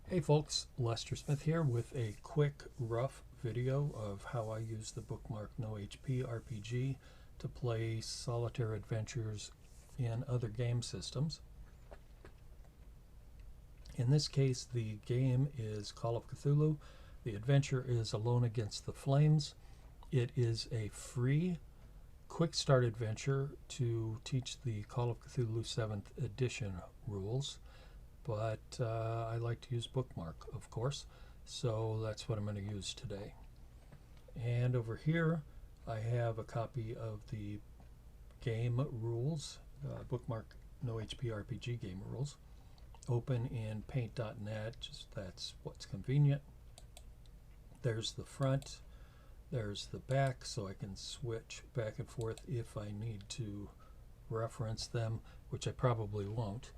Hey folks, Lester Smith here with a quick, rough video of how I use the Bookmark No HP RPG to play solitaire adventures in other game systems. In this case, the game is Call of Cthulhu. The adventure is Alone Against the Flames. It is a free, quick start adventure to teach the Call of Cthulhu 7th edition rules. But I like to use Bookmark, of course, so that's what I'm going to use today. And over here I have a copy of the game rules, Bookmark No HP RPG game rules, open in paint.net, just that's what's convenient. There's the front, there's the back, so I can switch back and forth if I need to reference them, which I probably won't.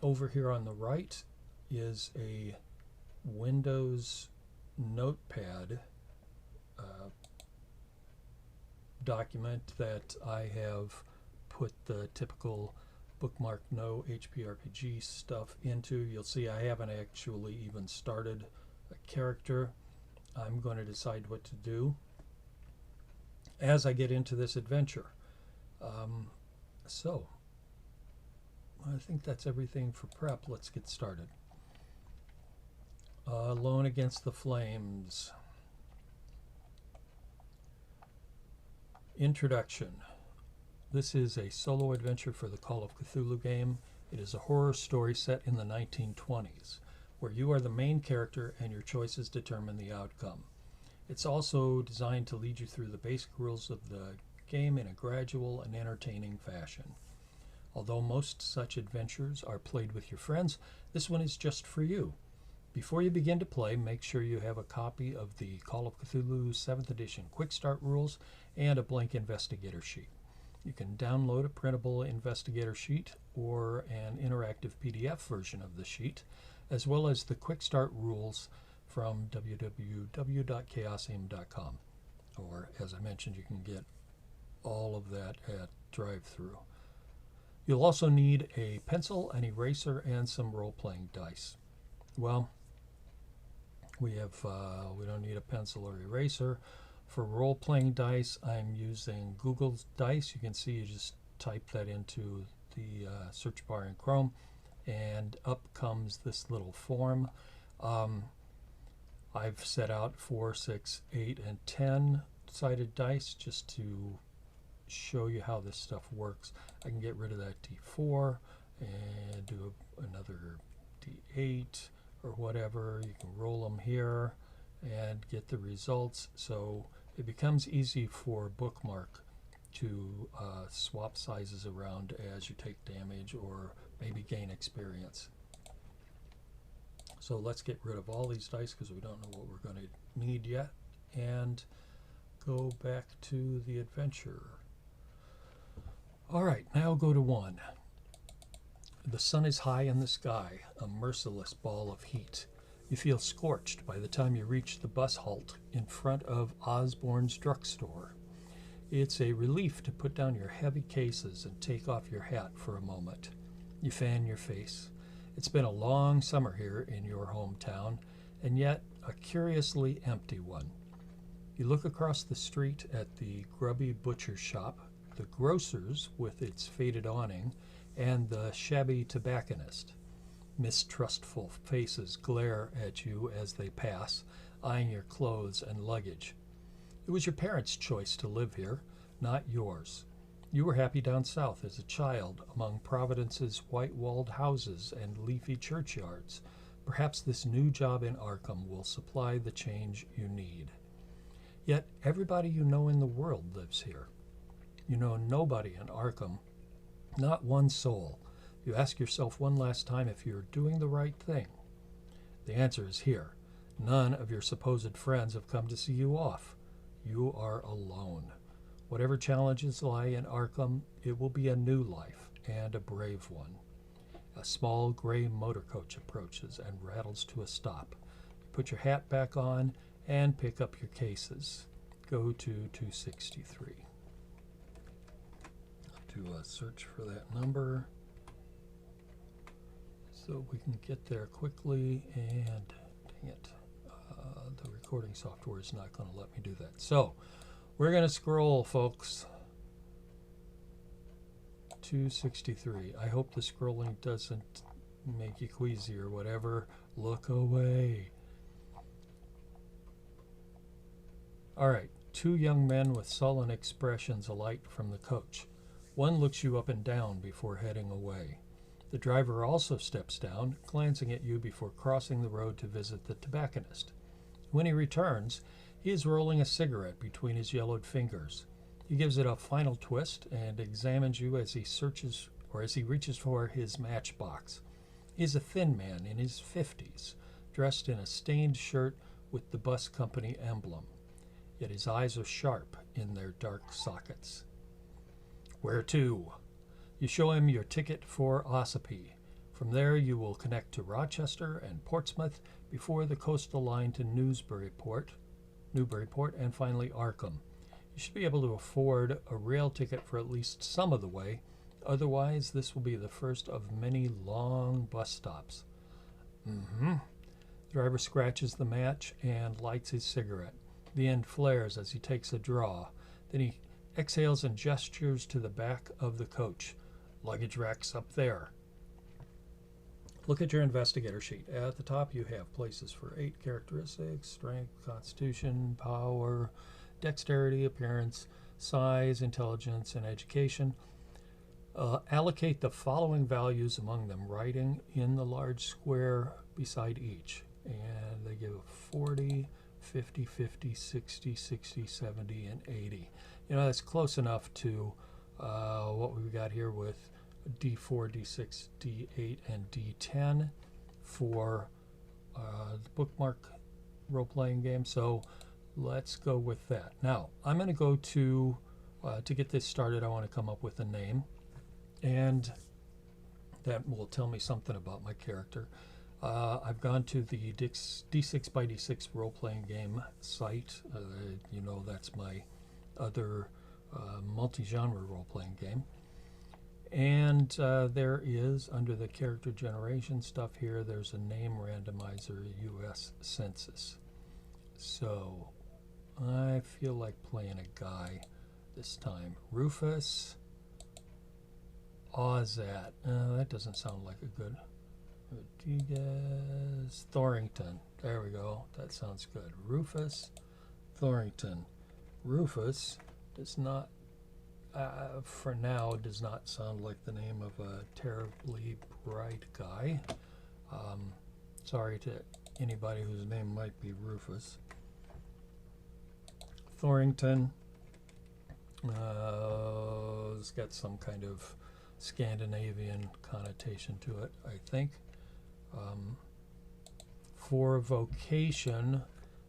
Over here on the right is a Windows Notepad document that I have put the typical Bookmark No HP RPG stuff into. You'll see I haven't actually even started a character. I'm going to decide what to do as I get into this adventure. So I think that's everything for prep. Let's get started. Alone Against the Flames. Introduction. This is a solo adventure for the Call of Cthulhu game. It is a horror story set in the 1920s, where you are the main character and your choices determine the outcome. It's also designed to lead you through the basic rules of the game in a gradual and entertaining fashion. Although most such adventures are played with your friends, this one is just for you. Before you begin to play, make sure you have a copy of the Call of Cthulhu 7th edition Quick Start rules and a blank investigator sheet. You can download a printable investigator sheet or an interactive PDF version of the sheet, as well as the Quick Start rules from www.chaosium.com. Or, as I mentioned, you can get all of that at drive-thru. You'll also need a pencil, an eraser, and some role-playing dice. Well, we don't need a pencil or eraser. For role-playing dice, I'm using Google's Dice. You can see you just type that into the search bar in Chrome, and up comes this little form. I've set out 4, 6, 8, and 10-sided dice just to show you how this stuff works. I can get rid of that D4 and do another D8 or whatever. You can roll them here and get the results. So it becomes easy for Bookmark to swap sizes around as you take damage or maybe gain experience. So let's get rid of all these dice because we don't know what we're going to need yet, and go back to the adventure. All right, now go to 1. The sun is high in the sky, a merciless ball of heat. You feel scorched by the time you reach the bus halt in front of Osborne's drugstore. It's a relief to put down your heavy cases and take off your hat for a moment. You fan your face. It's been a long summer here in your hometown, and yet a curiously empty one. You look across the street at the grubby butcher shop, the grocer's with its faded awning, and the shabby tobacconist. Mistrustful faces glare at you as they pass, eyeing your clothes and luggage. It was your parents' choice to live here, not yours. You were happy down south as a child among Providence's white-walled houses and leafy churchyards. Perhaps this new job in Arkham will supply the change you need. Yet everybody you know in the world lives here. You know nobody in Arkham, not one soul. You ask yourself one last time if you're doing the right thing. The answer is here. None of your supposed friends have come to see you off. You are alone. Whatever challenges lie in Arkham, it will be a new life, and a brave one. A small gray motor coach approaches and rattles to a stop. You put your hat back on and pick up your cases. Go to 263. Do a search for that number. so we can get there quickly. And dang it, the recording software is not going to let me do that. So we're going to scroll, folks. 263. I hope the scrolling doesn't make you queasy or whatever. Look away. Alright, two young men with sullen expressions alight from the coach. One looks you up and down before heading away. The driver also steps down, glancing at you before crossing the road to visit the tobacconist. When he returns, he is rolling a cigarette between his yellowed fingers. He gives it a final twist and examines you as he searches or as he reaches for his matchbox. He is a thin man in his 50s, dressed in a stained shirt with the bus company emblem. Yet his eyes are sharp in their dark sockets. Where to? You show him your ticket for Ossipee. From there you will connect to Rochester and Portsmouth before the coastal line to Newburyport, and finally Arkham. You should be able to afford a rail ticket for at least some of the way. Otherwise, this will be the first of many long bus stops. The driver scratches the match and lights his cigarette. The end flares as he takes a draw. Then he exhales and gestures to the back of the coach. Luggage rack's up there. Look at your investigator sheet. At the top you have places for 8 characteristics: strength, constitution, power, dexterity, appearance, size, intelligence, and education. Allocate the following values among them, writing in the large square beside each. And they give 40, 50, 50, 60, 60, 70, and 80. You know, that's close enough to what we've got here with D4, D6, D8, and D10 for the Bookmark role-playing game. So let's go with that. Now, I'm going to go to get this started, I want to come up with a name. And that will tell me something about my character. I've gone to the D6 by D6 role-playing game site. You know, that's my other multi-genre role-playing game. And there is, under the character generation stuff here, there's a name randomizer, US Census. So I feel like playing a guy this time. Rufus Ozat. That doesn't sound like a good. Rodriguez Thorington. There we go. That sounds good. Rufus Thorington. Rufus does not, for now, does not sound like the name of a terribly bright guy. Sorry to anybody whose name might be Rufus. Thorington. It's got some kind of Scandinavian connotation to it, I think. For vocation,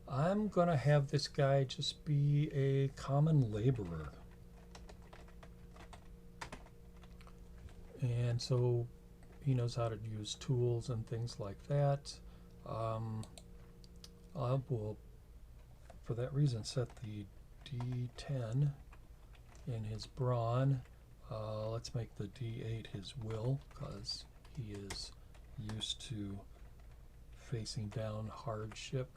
I'm going to have this guy just be a common laborer. And so he knows how to use tools and things like that. I will, for that reason, set the D10 in his brawn. Let's make the D8 his will, because he is used to facing down hardship.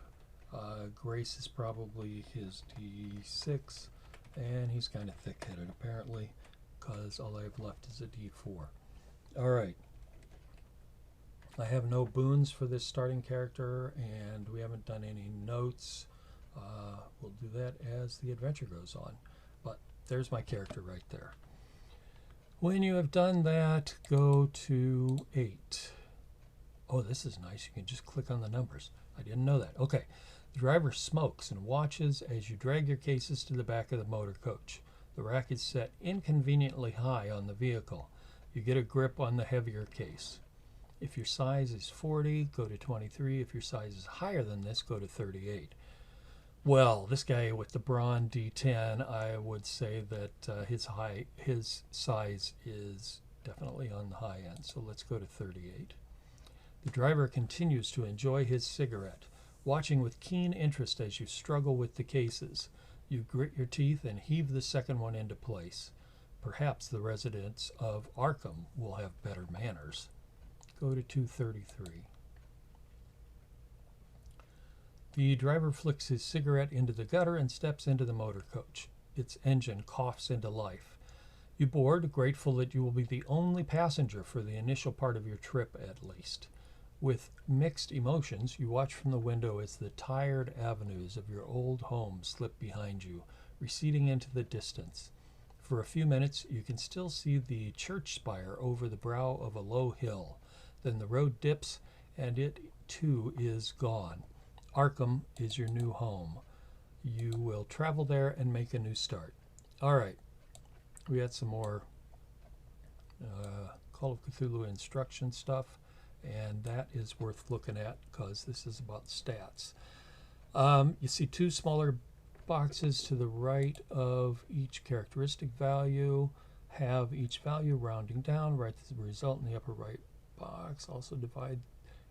Grace is probably his D6, and he's kind of thick-headed apparently, because all I have left is a D4. Alright. I have no boons for this starting character, and we haven't done any notes. We'll do that as the adventure goes on. But there's my character right there. When you have done that, go to 8. Oh, this is nice. You can just click on the numbers. I didn't know that. Okay. The driver smokes and watches as you drag your cases to the back of the motor coach. The rack is set inconveniently high on the vehicle. You get a grip on the heavier case. If your size is 40, go to 23. If your size is higher than this, go to 38. Well, this guy with the brawn D10, I would say that his size is definitely on the high end. So let's go to 38. The driver continues to enjoy his cigarette, watching with keen interest as you struggle with the cases. You grit your teeth and heave the second one into place. Perhaps the residents of Arkham will have better manners. Go to 233. The driver flicks his cigarette into the gutter and steps into the motor coach. Its engine coughs into life. You board, grateful that you will be the only passenger for the initial part of your trip at least. With mixed emotions, you watch from the window as the tired avenues of your old home slip behind you, receding into the distance. For a few minutes, you can still see the church spire over the brow of a low hill. Then the road dips, and it too is gone. Arkham is your new home. You will travel there and make a new start. All right. We had some more Call of Cthulhu instruction stuff, and that is worth looking at because this is about stats. You see two smaller boxes to the right of each characteristic value. Have each value rounding down. Write the result in the upper right box. Also divide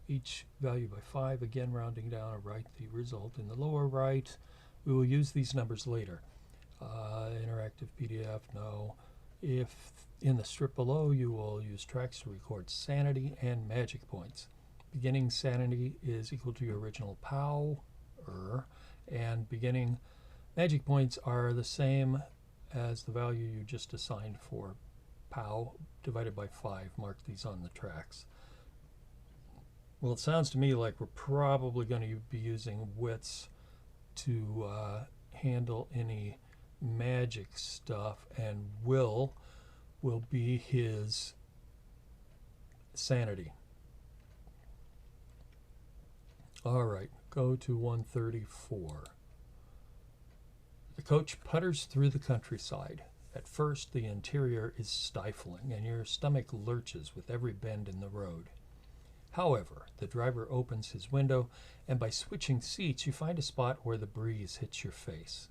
each value by 5, again rounding down, and write the result in the lower right. We will use these numbers later. Interactive PDF, no. If in the strip below, you will use tracks to record sanity and magic points. Beginning sanity is equal to your original power, and beginning magic points are the same as the value you just assigned for pow divided by 5. Mark these on the tracks. Well, it sounds to me like we're probably going to be using wits to handle any magic stuff, and will be his sanity. All right, go to 134. The coach putters through the countryside. At first, the interior is stifling, and your stomach lurches with every bend in the road. However, the driver opens his window, and by switching seats, you find a spot where the breeze hits your face.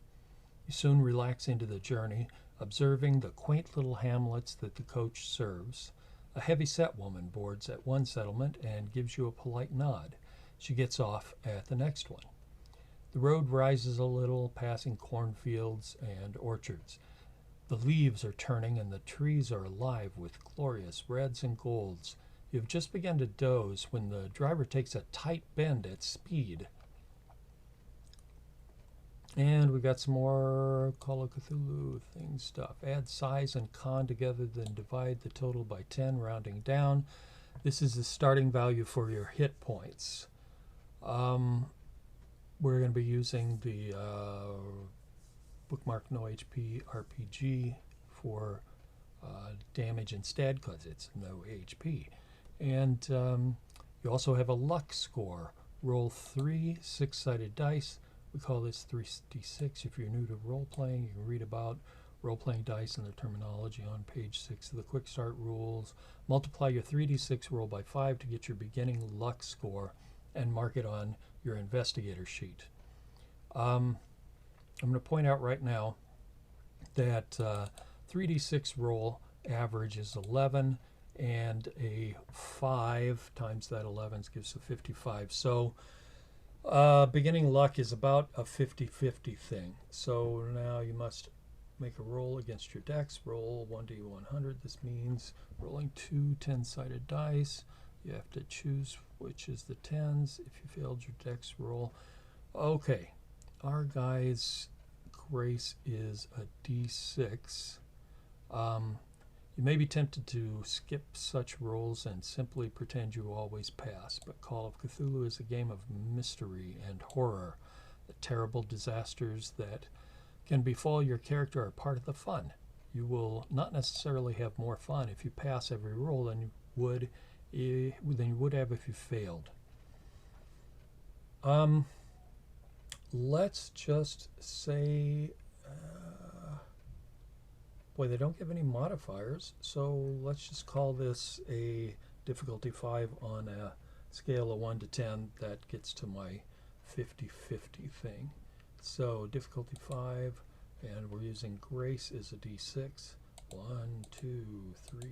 You soon relax into the journey, observing the quaint little hamlets that the coach serves. A heavy-set woman boards at one settlement and gives you a polite nod. She gets off at the next one. The road rises a little, passing cornfields and orchards. The leaves are turning and the trees are alive with glorious reds and golds. You have just begun to doze when the driver takes a tight bend at speed. And we got some more Call of Cthulhu thing stuff. Add size and con together, then divide the total by 10, rounding down. This is the starting value for your hit points. We're going to be using the Bookmark No HP RPG for damage instead because it's no HP. And you also have a luck score. Roll 3 6-sided dice. We call this 3d6. If you're new to role-playing, you can read about role-playing dice and their terminology on page 6 of the Quick Start rules. Multiply your 3d6 roll by 5 to get your beginning luck score and mark it on your investigator sheet. I'm going to point out right now that 3d6 roll average is 11, and a 5 times that 11 gives a 55. So beginning luck is about a 50-50 thing. So now you must make a roll against your dex. Roll 1d100. This means rolling 2 10-sided dice. You have to choose which is the 10s if you failed your dex roll. Okay, our guy's grace is a d6. You may be tempted to skip such rolls and simply pretend you always pass, but Call of Cthulhu is a game of mystery and horror. The terrible disasters that can befall your character are part of the fun. You will not necessarily have more fun if you pass every roll than you would have if you failed. Let's just say, boy, they don't give any modifiers, so let's just call this a difficulty 5 on a scale of 1 to 10. That gets to my 50-50 thing. So difficulty 5, and we're using grace is a d6. 1, 2, 3,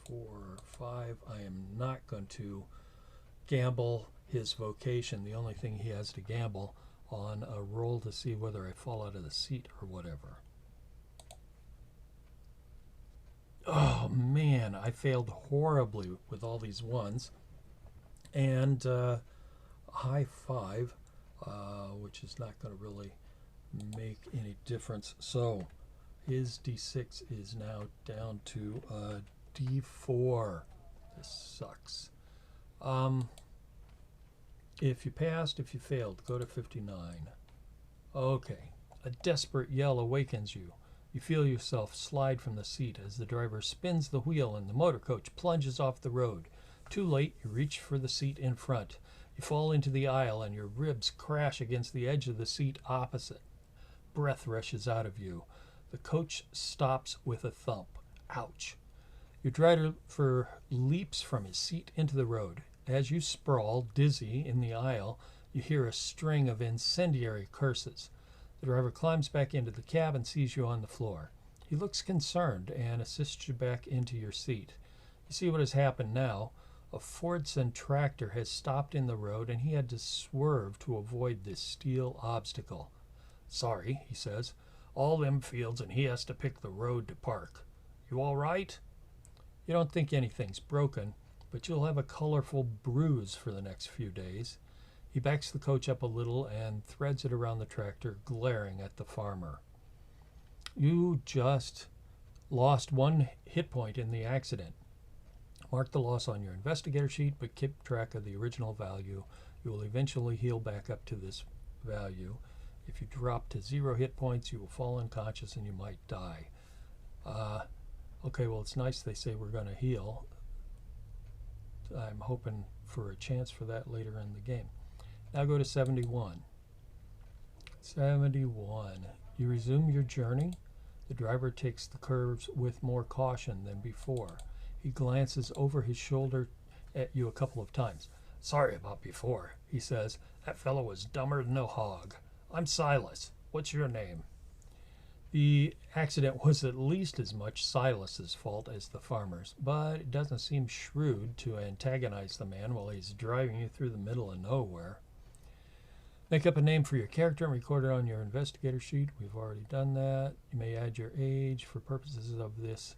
4, 5. I am not going to gamble his vocation. The only thing he has to gamble on a roll to see whether I fall out of the seat or whatever. Oh man, I failed horribly with all these ones. and a high 5, which is not going to really make any difference. So his d6 is now down to a d4. This sucks. If you passed, if you failed, go to 59. Okay. A desperate yell awakens you. You feel yourself slide from the seat as the driver spins the wheel and the motor coach plunges off the road. Too late, you reach for the seat in front. You fall into the aisle and your ribs crash against the edge of the seat opposite. Breath rushes out of you. The coach stops with a thump. Ouch. Your driver leaps from his seat into the road. As you sprawl, dizzy, in the aisle, you hear a string of incendiary curses. The driver climbs back into the cab and sees you on the floor. He looks concerned and assists you back into your seat. You see what has happened now. A Fordson tractor has stopped in the road and he had to swerve to avoid this steel obstacle. Sorry, he says. All them fields and he has to pick the road to park. You all right? You don't think anything's broken, but you'll have a colorful bruise for the next few days. He backs the coach up a little and threads it around the tractor, glaring at the farmer. You just lost 1 hit point in the accident. Mark the loss on your investigator sheet, but keep track of the original value. You will eventually heal back up to this value. If you drop to 0 hit points, you will fall unconscious and you might die. Okay, well, it's nice they say we're going to heal. I'm hoping for a chance for that later in the game. Now go to 71. 71. You resume your journey. The driver takes the curves with more caution than before. He glances over his shoulder at you a couple of times. Sorry about before, he says. That fellow was dumber than a hog. I'm Silas. What's your name? The accident was at least as much Silas's fault as the farmer's, but it doesn't seem shrewd to antagonize the man while he's driving you through the middle of nowhere. Make up a name for your character and record it on your investigator sheet. We've already done that. You may add your age. For purposes of this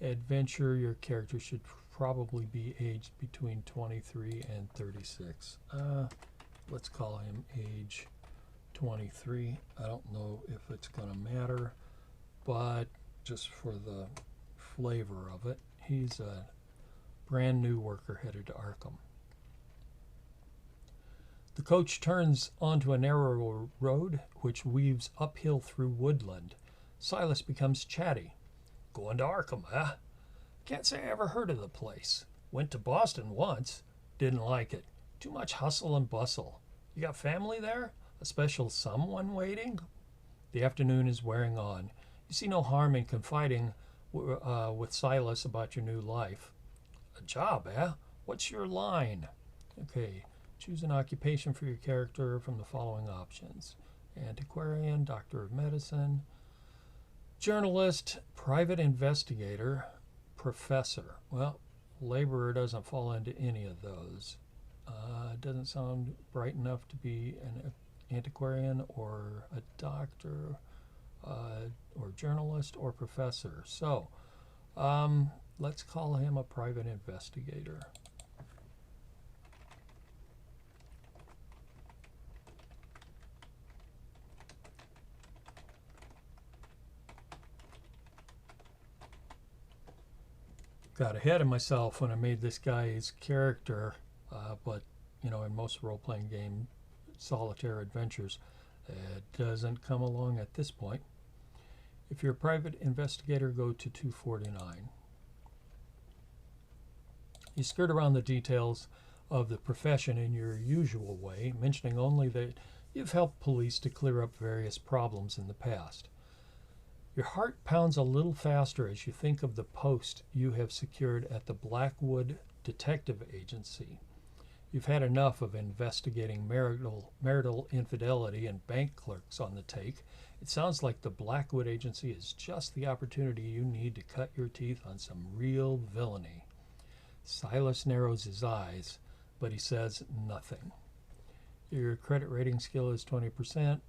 adventure, your character should probably be aged between 23 and 36. Let's call him age 23. I don't know if it's going to matter, but just for the flavor of it, he's a brand new worker headed to Arkham. The coach turns onto a narrow road which weaves uphill through woodland. Silas becomes chatty. Going to Arkham, huh? Can't say I ever heard of the place. Went to Boston once. Didn't like it. Too much hustle and bustle. You got family there? A special someone waiting? The afternoon is wearing on. You see no harm in confiding with Silas about your new life. A job, eh? What's your line? Okay, choose an occupation for your character from the following options. Antiquarian, doctor of medicine, journalist, private investigator, professor. Well, laborer doesn't fall into any of those. Doesn't sound bright enough to be an antiquarian or a doctor or journalist or professor. So let's call him a private investigator. Got ahead of myself when I made this guy's character, but you know, in most role-playing game solitaire adventures, it doesn't come along at this point. If you're a private investigator, go to 249. You skirt around the details of the profession in your usual way, mentioning only that you've helped police to clear up various problems in the past. Your heart pounds a little faster as you think of the post you have secured at the Blackwood Detective Agency. You've had enough of investigating marital infidelity and bank clerks on the take. It sounds like the Blackwood Agency is just the opportunity you need to cut your teeth on some real villainy. Silas narrows his eyes, but he says nothing. Your credit rating skill is 20%.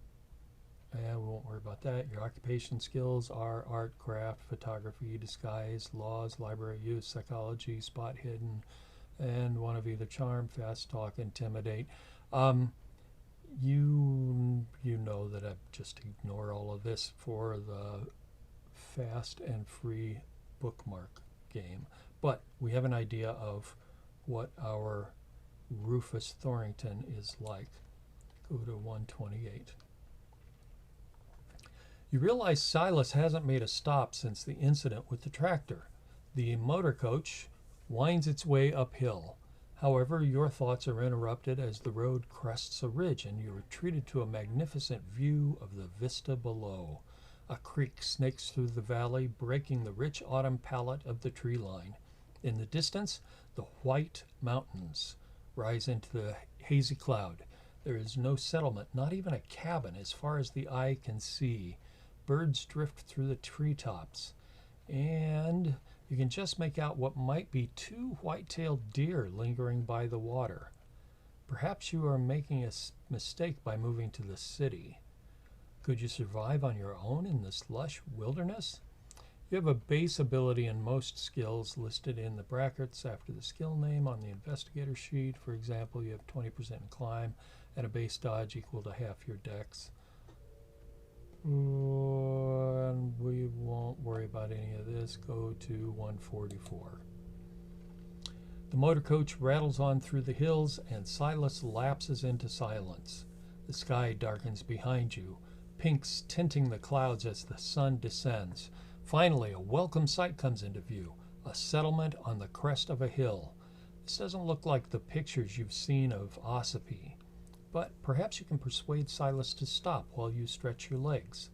We won't worry about that. Your occupation skills are art, craft, photography, disguise, laws, library use, psychology, spot hidden, and one of either charm, fast talk, intimidate. You know that I've just ignore all of this for the fast and free bookmark game, but we have an idea of what our Rufus Thorington is like. Go to 128. You realize Silas hasn't made a stop since the incident with the tractor. The motor coach winds its way uphill. However, your thoughts are interrupted as the road crests a ridge and you are treated to a magnificent view of the vista below. A creek snakes through the valley, breaking the rich autumn palette of the tree line. In the distance, the white mountains rise into the hazy cloud. There is no settlement, not even a cabin, as far as the eye can see. Birds drift through the treetops, and you can just make out what might be two white-tailed deer lingering by the water. Perhaps you are making a mistake by moving to the city. Could you survive on your own in this lush wilderness? You have a base ability in most skills listed in the brackets after the skill name on the investigator sheet. For example, you have 20% in climb and a base dodge equal to half your dex. And we won't worry about any of this. Go to 144. The motor coach rattles on through the hills and Silas lapses into silence. The sky darkens behind you, pinks tinting the clouds as the sun descends. Finally, a welcome sight comes into view, a settlement on the crest of a hill. This doesn't look like the pictures you've seen of Ossipee, but perhaps you can persuade Silas to stop while you stretch your legs.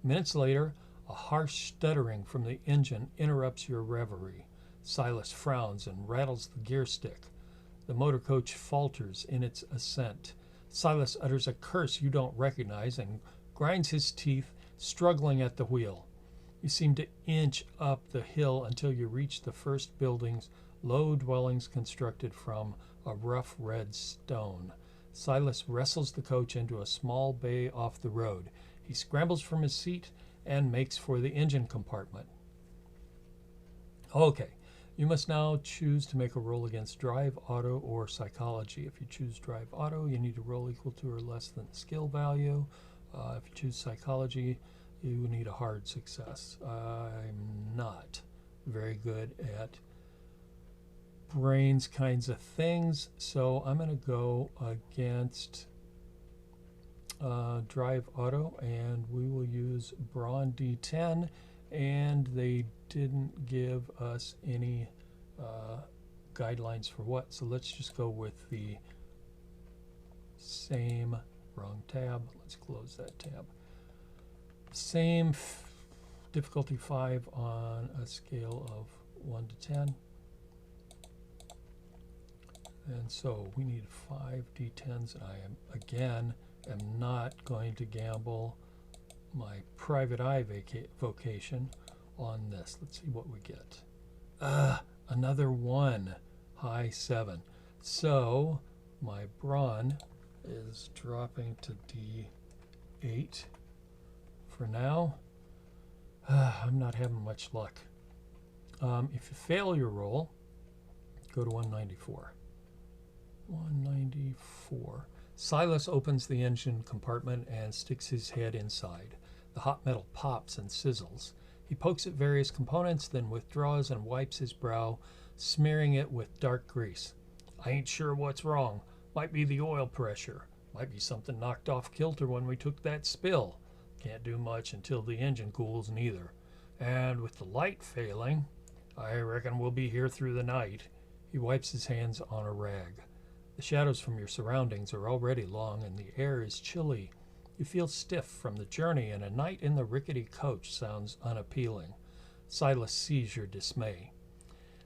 Minutes later, a harsh stuttering from the engine interrupts your reverie. Silas frowns and rattles the gear stick. The motor coach falters in its ascent. Silas utters a curse you don't recognize and grinds his teeth, struggling at the wheel. You seem to inch up the hill until you reach the first buildings, low dwellings constructed from a rough red stone. Silas wrestles the coach into a small bay off the road. He scrambles from his seat and makes for the engine compartment. Okay, you must now choose to make a roll against drive, auto, or psychology. If you choose drive auto, you need to roll equal to or less than the skill value. If you choose psychology, you need a hard success. I'm not very good at brains kinds of things, so I'm going to go against drive auto, and we will use brawn D10, and they didn't give us any guidelines for what, so let's just go with the same, wrong tab, let's close that tab. Same difficulty 5 on a scale of 1 to 10. And so we need 5 D10s, and I am not going to gamble my private eye vocation on this. Let's see what we get. Another 1, high 7. So my brawn is dropping to D8 for now. I'm not having much luck. If you fail your roll, go to 194. 194. Silas opens the engine compartment and sticks his head inside. The hot metal pops and sizzles. He pokes at various components, then withdraws and wipes his brow, smearing it with dark grease. I ain't sure what's wrong. Might be the oil pressure. Might be something knocked off kilter when we took that spill. Can't do much until the engine cools neither. And with the light failing, I reckon we'll be here through the night. He wipes his hands on a rag. The shadows from your surroundings are already long and the air is chilly. You feel stiff from the journey and a night in the rickety coach sounds unappealing. Silas sees your dismay.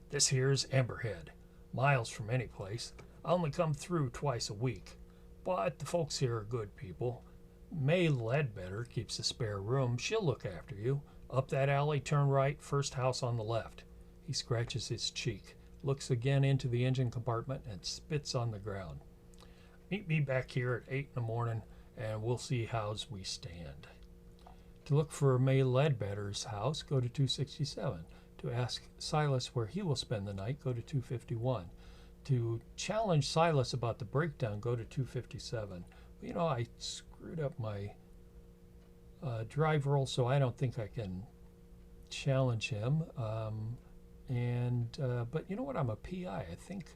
This here's Emberhead, miles from any place. I only come through twice a week. But the folks here are good people. May Ledbetter keeps a spare room. She'll look after you. Up that alley, turn right, first house on the left. He scratches his cheek, looks again into the engine compartment, and spits on the ground. Meet me back here at 8 in the morning, and we'll see how's we stand. To look for May Ledbetter's house, go to 267. To ask Silas where he will spend the night, go to 251. To challenge Silas about the breakdown, go to 257. You know, I screwed up my drive roll, so I don't think I can challenge him. But you know what? I'm a PI. I think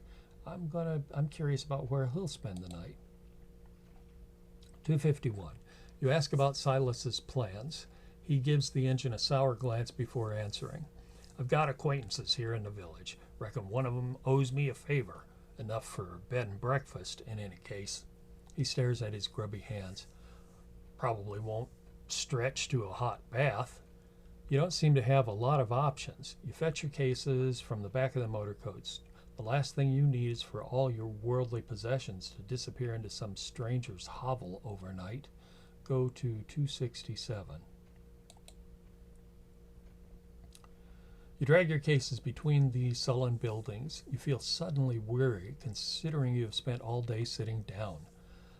I'm curious about where he'll spend the night. 251. You ask about Silas's plans. He gives the engine a sour glance before answering. I've got acquaintances here in the village. Reckon one of them owes me a favor. Enough for bed and breakfast, in any case. He stares at his grubby hands. Probably won't stretch to a hot bath. You don't seem to have a lot of options. You fetch your cases from the back of the motor coach. The last thing you need is for all your worldly possessions to disappear into some stranger's hovel overnight. Go to 267. You drag your cases between the sullen buildings. You feel suddenly weary, considering you have spent all day sitting down.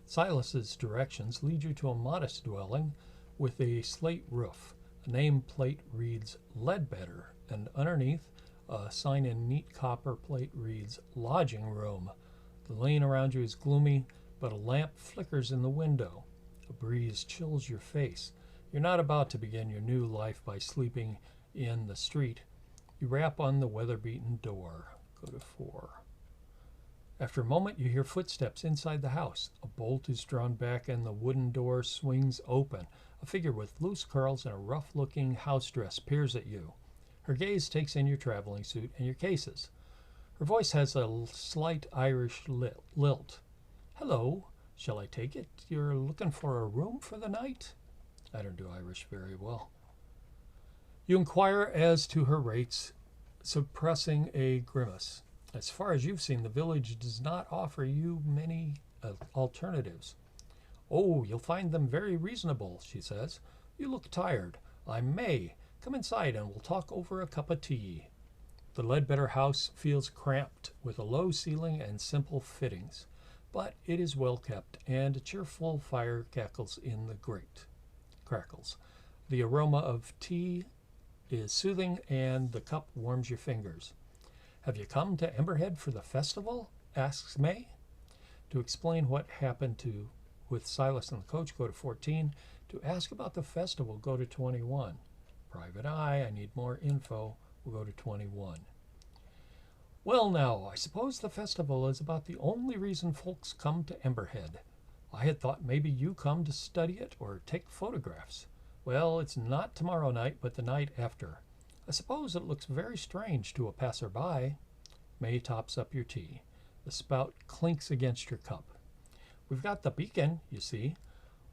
Silas's directions lead you to a modest dwelling with a slate roof. A nameplate reads Ledbetter, and underneath, a sign in neat copper plate reads Lodging Room. The lane around you is gloomy, but a lamp flickers in the window. A breeze chills your face. You're not about to begin your new life by sleeping in the street. You rap on the weather-beaten door. Go to 4. After a moment, you hear footsteps inside the house. A bolt is drawn back and the wooden door swings open. A figure with loose curls and a rough-looking house dress peers at you. Her gaze takes in your traveling suit and your cases. Her voice has a slight Irish lilt. Hello, shall I take it? You're looking for a room for the night? I don't do Irish very well. You inquire as to her rates, suppressing a grimace. As far as you've seen, the village does not offer you many alternatives. Oh, you'll find them very reasonable, she says. You look tired. I'm May. Come inside and we'll talk over a cup of tea. The Ledbetter house feels cramped with a low ceiling and simple fittings, but it is well kept and a cheerful fire cackles in the grate. Crackles. The aroma of tea is soothing and the cup warms your fingers. Have you come to Emberhead for the festival? Asks May. To explain what happened with Silas in the coach, go to 14. To ask about the festival, go to 21. Private eye, I need more info. We'll go to 21. Well now, I suppose the festival is about the only reason folks come to Emberhead. I had thought maybe you come to study it or take photographs. Well, it's not tomorrow night, but the night after. I suppose it looks very strange to a passerby. May tops up your tea. The spout clinks against your cup. We've got the beacon, you see.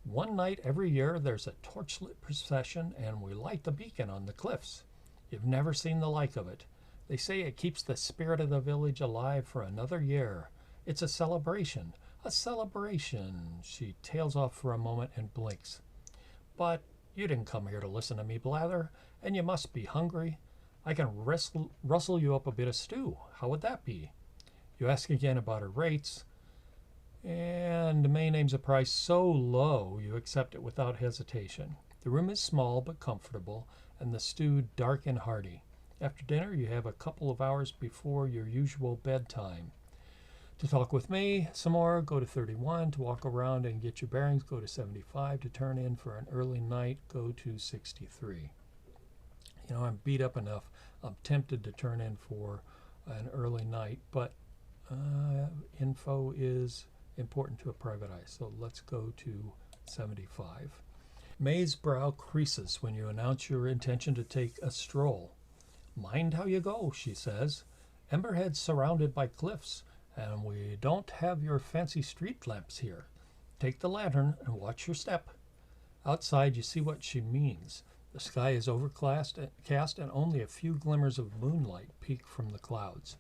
One night every year there's a torchlit procession and we light the beacon on the cliffs. You've never seen the like of it. They say it keeps the spirit of the village alive for another year. It's a celebration. A celebration. She tails off for a moment and blinks. But you didn't come here to listen to me blather, and you must be hungry. I can rustle you up a bit of stew. How would that be? You ask again about her rates, and May names a price so low you accept it without hesitation. The room is small but comfortable, and the stew dark and hearty. After dinner, you have a couple of hours before your usual bedtime. To talk with me some more, go to 31. To walk around and get your bearings, go to 75. To turn in for an early night, go to 63. You know, I'm beat up enough. I'm tempted to turn in for an early night, but info is important to a private eye, so let's go to 75. May's brow creases when you announce your intention to take a stroll. Mind how you go, she says. Emberhead's surrounded by cliffs, and we don't have your fancy street lamps here. Take the lantern and watch your step. Outside you see what she means. The sky is overcast and only a few glimmers of moonlight peek from the clouds.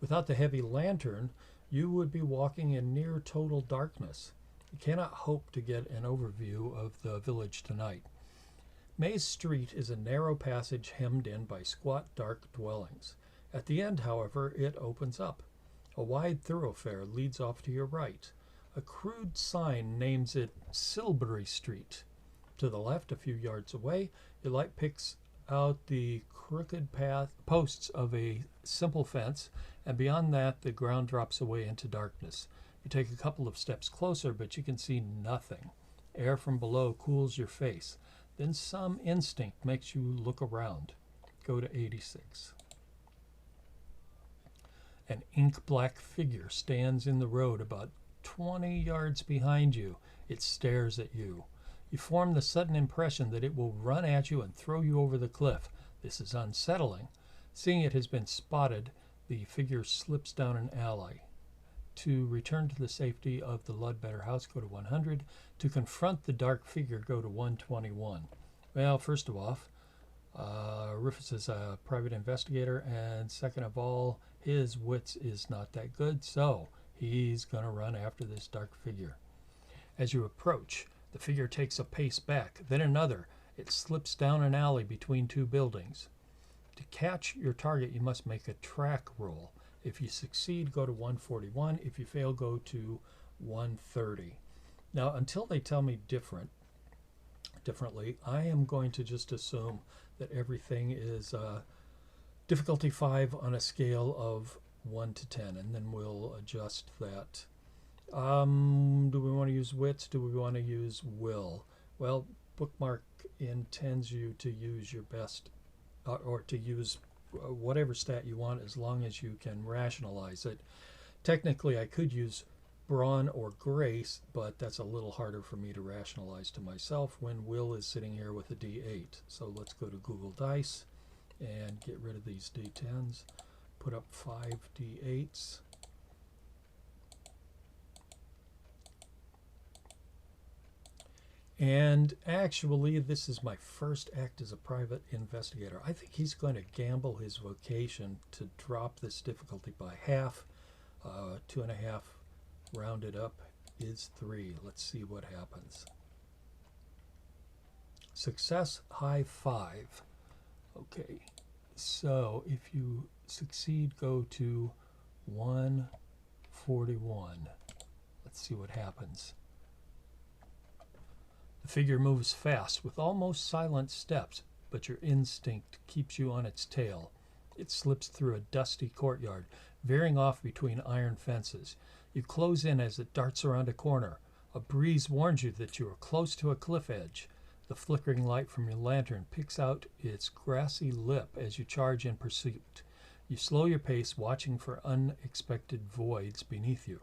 Without the heavy lantern, you would be walking in near total darkness. You cannot hope to get an overview of the village tonight. May's Street is a narrow passage hemmed in by squat, dark dwellings. At the end, however, it opens up. A wide thoroughfare leads off to your right. A crude sign names it Silbury Street. To the left, a few yards away, your light picks out the crooked posts of a simple fence, and beyond that the ground drops away into darkness. You take a couple of steps closer, but you can see nothing. Air from below cools your face. Then some instinct makes you look around. Go to 86. An ink-black figure stands in the road about 20 yards behind you. It stares at you. You form the sudden impression that it will run at you and throw you over the cliff. This is unsettling. Seeing it has been spotted, the figure slips down an alley. To return to the safety of the Ledbetter house, go to 100. To confront the dark figure, go to 121. Well, first of all, Rufus is a private investigator, and second of all, his wits is not that good, so he's going to run after this dark figure. As you approach, the figure takes a pace back, then another. It slips down an alley between two buildings. To catch your target, you must make a track roll. If you succeed, go to 141. If you fail, go to 130. Now, until they tell me differently, I am going to just assume that everything is difficulty 5 on a scale of 1 to 10, and then we'll adjust that. Do we want to use wits? Do we want to use will? Well, Bookmark intends you to use your best, or to use whatever stat you want, as long as you can rationalize it. Technically, I could use brawn or grace, but that's a little harder for me to rationalize to myself when will is sitting here with a D8. So let's go to Google Dice and get rid of these D10s. Put up 5 D8s. And actually, this is my first act as a private investigator. I think he's going to gamble his vocation to drop this difficulty by half. 2.5 rounded up is 3. Let's see what happens. Success, high 5. Okay, so if you succeed, go to 141. Let's see what happens. The figure moves fast with almost silent steps, but your instinct keeps you on its tail. It slips through a dusty courtyard, veering off between iron fences. You close in as it darts around a corner. A breeze warns you that you are close to a cliff edge. The flickering light from your lantern picks out its grassy lip as you charge in pursuit. You slow your pace, watching for unexpected voids beneath you.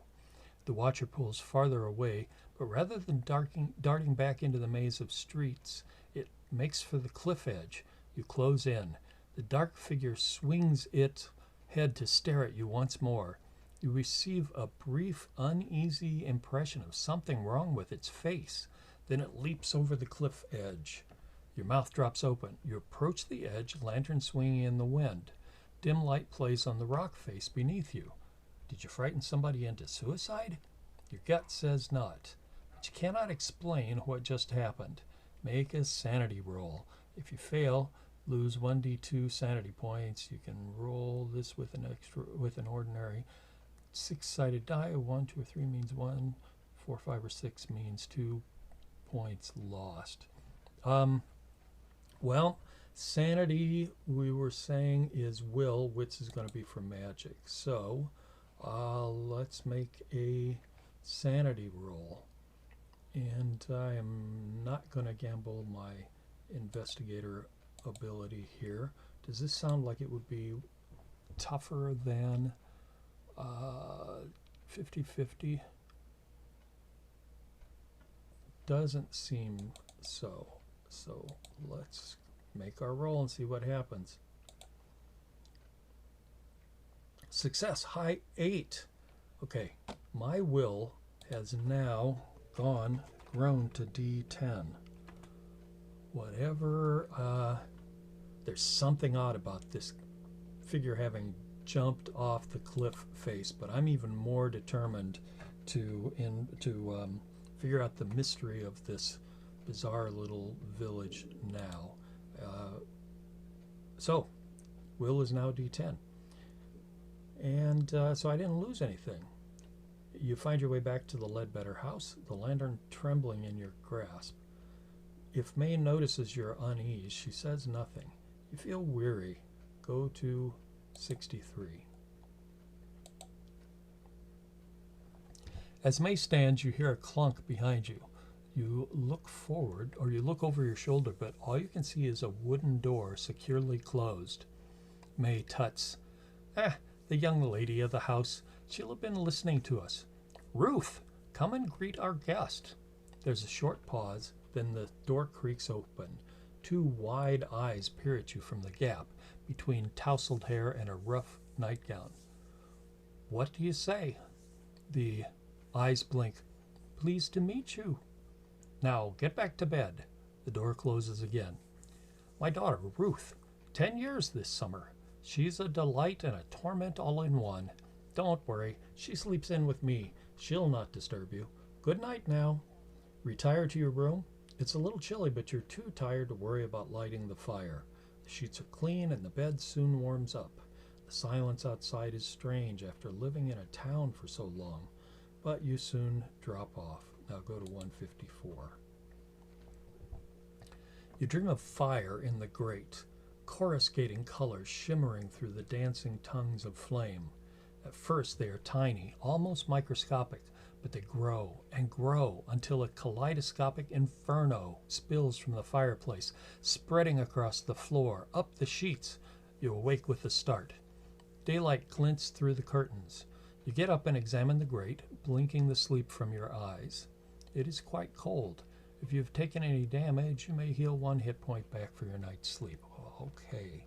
The watcher pulls farther away, but rather than darting back into the maze of streets, it makes for the cliff edge. You close in. The dark figure swings its head to stare at you once more. You receive a brief, uneasy impression of something wrong with its face. Then it leaps over the cliff edge. Your mouth drops open. You approach the edge, lantern swinging in the wind. Dim light plays on the rock face beneath you. Did you frighten somebody into suicide? Your gut says not, but you cannot explain what just happened. Make a sanity roll. If you fail, lose 1d2 sanity points. You can roll this with an ordinary 6-sided die. 1, 2, or 3 means 1. 4, 5, or 6 means 2 points lost. Well, sanity, we were saying, is will. Wits is going to be for magic. So let's make a sanity roll. And I am not going to gamble my investigator ability here. Does this sound like it would be tougher than 50-50? Doesn't seem so. So let's make our roll and see what happens. Success, high 8. Okay, my will has now grown to D10. Whatever, there's something odd about this figure having jumped off the cliff face, but I'm even more determined to figure out the mystery of this bizarre little village now. So, will is now D10. And so I didn't lose anything. You find your way back to the Ledbetter house, the lantern trembling in your grasp. If May notices your unease, she says nothing. You feel weary. Go to 63. As May stands, you hear a clunk behind you. You look forward, or you look over your shoulder, but all you can see is a wooden door securely closed. May tuts. The young lady of the house. She'll have been listening to us. Ruth, come and greet our guest. There's a short pause, then the door creaks open. Two wide eyes peer at you from the gap between tousled hair and a rough nightgown. What do you say? The eyes blink. Pleased to meet you. Now, get back to bed. The door closes again. My daughter, Ruth, 10 years this summer. She's a delight and a torment all in one. Don't worry, she sleeps in with me. She'll not disturb you. Good night now. Retire to your room. It's a little chilly, but you're too tired to worry about lighting the fire. The sheets are clean and the bed soon warms up. The silence outside is strange after living in a town for so long, but you soon drop off. Now go to 154. You dream of fire in the grate, coruscating colors shimmering through the dancing tongues of flame. At first they are tiny, almost microscopic, but they grow and grow until a kaleidoscopic inferno spills from the fireplace, spreading across the floor, up the sheets. You awake with a start. Daylight glints through the curtains. You get up and examine the grate, blinking the sleep from your eyes. It is quite cold. If you've taken any damage, you may heal 1 hit point back for your night's sleep. Okay.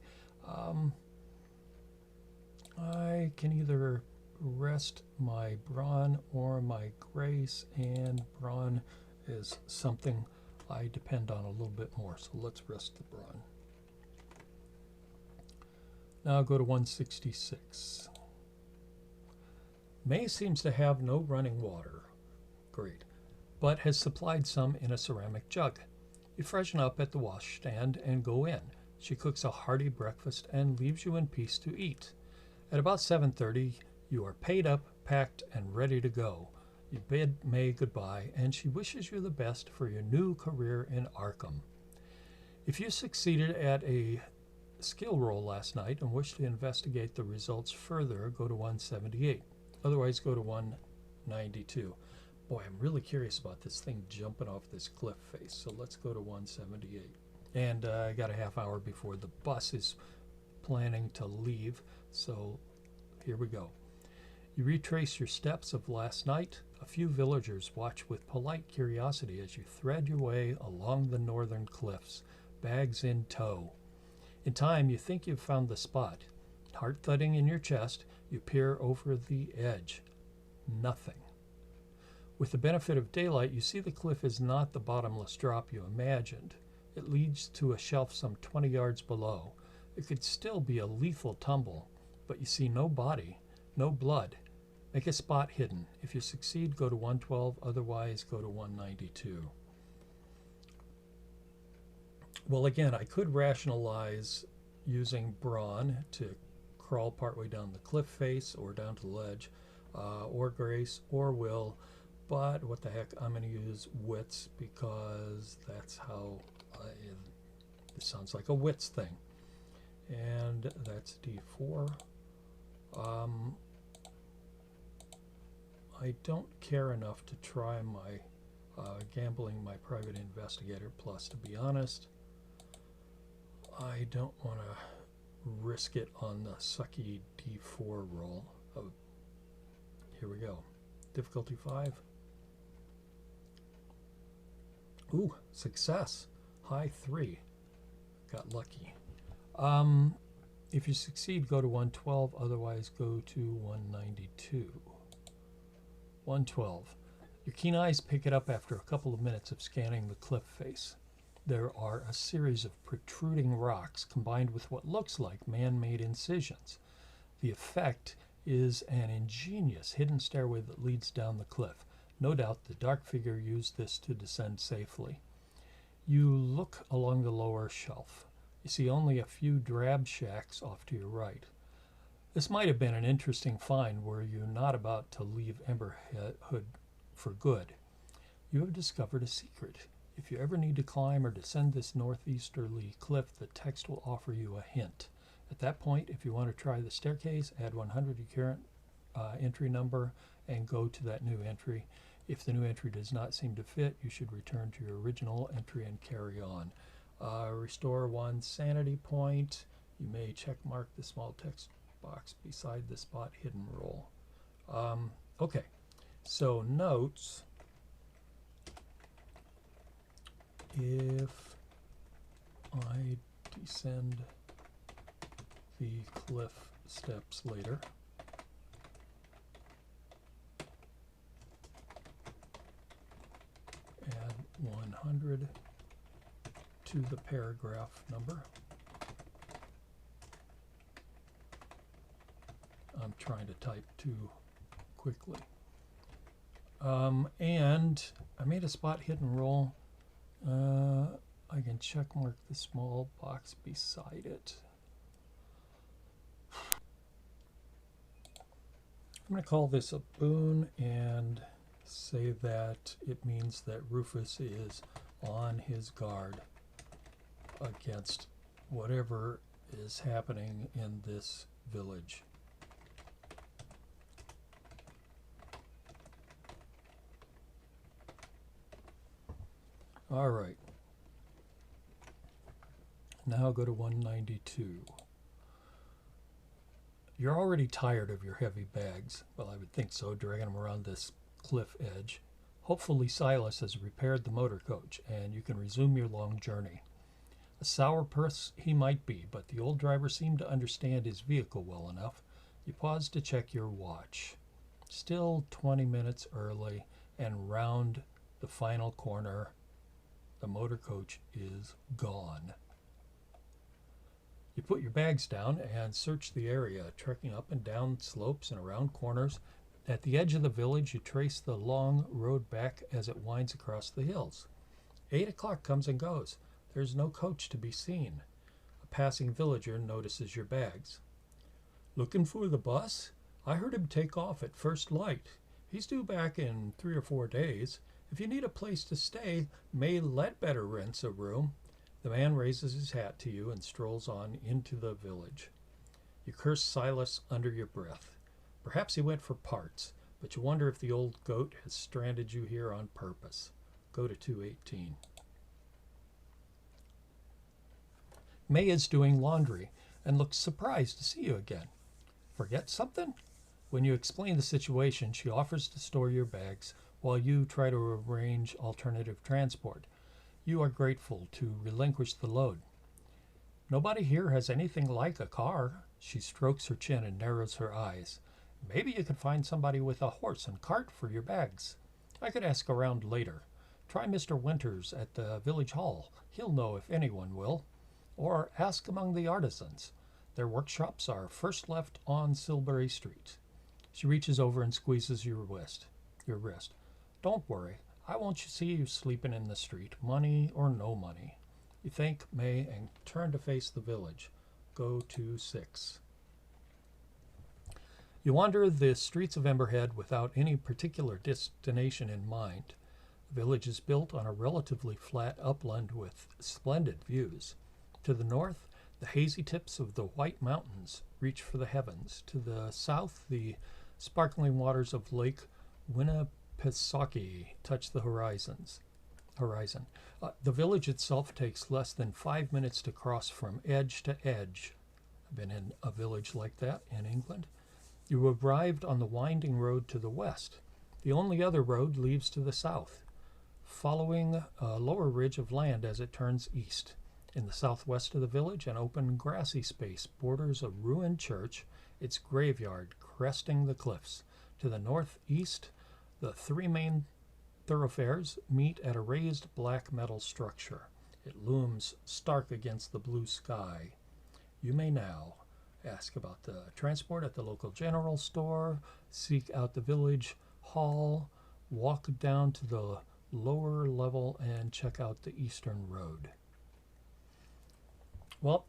I can either rest my brawn or my grace, and brawn is something I depend on a little bit more, so let's rest the brawn. Now go to 166. May seems to have no running water. Great. But has supplied some in a ceramic jug. You freshen up at the washstand and go in. She cooks a hearty breakfast and leaves you in peace to eat. At about 7:30, you are paid up, packed, and ready to go. You bid May goodbye, and she wishes you the best for your new career in Arkham. If you succeeded at a skill roll last night and wish to investigate the results further, go to 178. Otherwise, go to 192. Boy, I'm really curious about this thing jumping off this cliff face, so let's go to 178. And I got a half hour before the bus is planning to leave, so here we go. You retrace your steps of last night. A few villagers watch with polite curiosity as you thread your way along the northern cliffs, bags in tow. In time, you think you've found the spot. Heart thudding in your chest, you peer over the edge. Nothing. With the benefit of daylight, you see the cliff is not the bottomless drop you imagined. It leads to a shelf some 20 yards below. It could still be a lethal tumble, but you see no body, no blood. Make a spot hidden. If you succeed, go to 112. Otherwise, go to 192. Well, again, I could rationalize using brawn to crawl partway down the cliff face or down to the ledge, or grace or will, but what the heck, I'm going to use wits because that's how this sounds like a wits thing. And that's D4. I don't care enough to try my gambling my private investigator plus, to be honest. I don't want to risk it on the sucky D4 roll. Oh, here we go. Difficulty 5. Ooh, success. High 3. Got lucky. If you succeed, go to 112. Otherwise, go to 192. 112. Your keen eyes pick it up after a couple of minutes of scanning the cliff face. There are a series of protruding rocks combined with what looks like man-made incisions. The effect is an ingenious hidden stairway that leads down the cliff. No doubt the dark figure used this to descend safely. You look along the lower shelf. You see only a few drab shacks off to your right. This might have been an interesting find were you not about to leave Emberhood for good. You have discovered a secret. If you ever need to climb or descend this northeasterly cliff, the text will offer you a hint. At that point, if you want to try the staircase, add 100 to your current entry number and go to that new entry. If the new entry does not seem to fit, you should return to your original entry and carry on. Restore 1 sanity point. You may check mark the small text box beside the spot hidden roll. Okay, so notes. If I descend the cliff steps later, add 100 to the paragraph number. I'm trying to type too quickly. And I made a spot hidden roll. I can check mark the small box beside it. I'm going to call this a boon and say that it means that Rufus is on his guard against whatever is happening in this village. All right. Now go to 192. You're already tired of your heavy bags. Well, I would think so, dragging them around this cliff edge. Hopefully Silas has repaired the motor coach and you can resume your long journey. A sourpuss he might be, but the old driver seemed to understand his vehicle well enough. You pause to check your watch. Still 20 minutes early, and round the final corner, the motor coach is gone. You put your bags down and search the area, trekking up and down slopes and around corners. At the edge of the village, you trace the long road back as it winds across the hills. 8 o'clock comes and goes. There's no coach to be seen. A passing villager notices your bags. Looking for the bus? I heard him take off at first light. He's due back in 3 or 4 days. If you need a place to stay, May Ledbetter rents a room. The man raises his hat to you and strolls on into the village. You curse Silas under your breath. Perhaps he went for parts, but you wonder if the old goat has stranded you here on purpose. Go to 218. May is doing laundry and looks surprised to see you again. Forget something? When you explain the situation, she offers to store your bags while you try to arrange alternative transport. You are grateful to relinquish the load. Nobody here has anything like a car. She strokes her chin and narrows her eyes. Maybe you could find somebody with a horse and cart for your bags. I could ask around later. Try Mr. Winters at the village hall. He'll know if anyone will. Or ask among the artisans. Their workshops are first left on Silbury Street. She reaches over and squeezes your wrist. Don't worry. I won't see you sleeping in the street, money or no money. You thank May and turn to face the village. Go to 6. You wander the streets of Emberhead without any particular destination in mind. The village is built on a relatively flat upland with splendid views. To the north, the hazy tips of the White Mountains reach for the heavens. To the south, the sparkling waters of Lake Winnipesaukee touch the horizon. The village itself takes less than 5 minutes to cross from edge to edge. I've been in a village like that in England. You arrived on the winding road to the west. The only other road leads to the south, following a lower ridge of land as it turns east. In the southwest of the village, an open grassy space borders a ruined church, its graveyard cresting the cliffs. To the northeast, the 3 main thoroughfares meet at a raised black metal structure. It looms stark against the blue sky. You may now ask about the transport at the local general store, seek out the village hall, walk down to the lower level, and check out the eastern road. Well,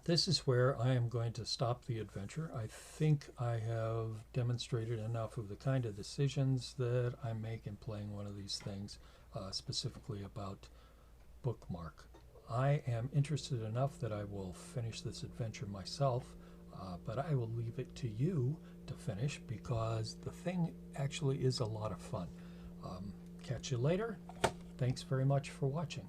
this is where I am going to stop the adventure. I think I have demonstrated enough of the kind of decisions that I make in playing one of these things. specifically about Bookmark. I am interested enough that I will finish this adventure myself, but I will leave it to you to finish because the thing actually is a lot of fun. Catch you later. Thanks very much for watching.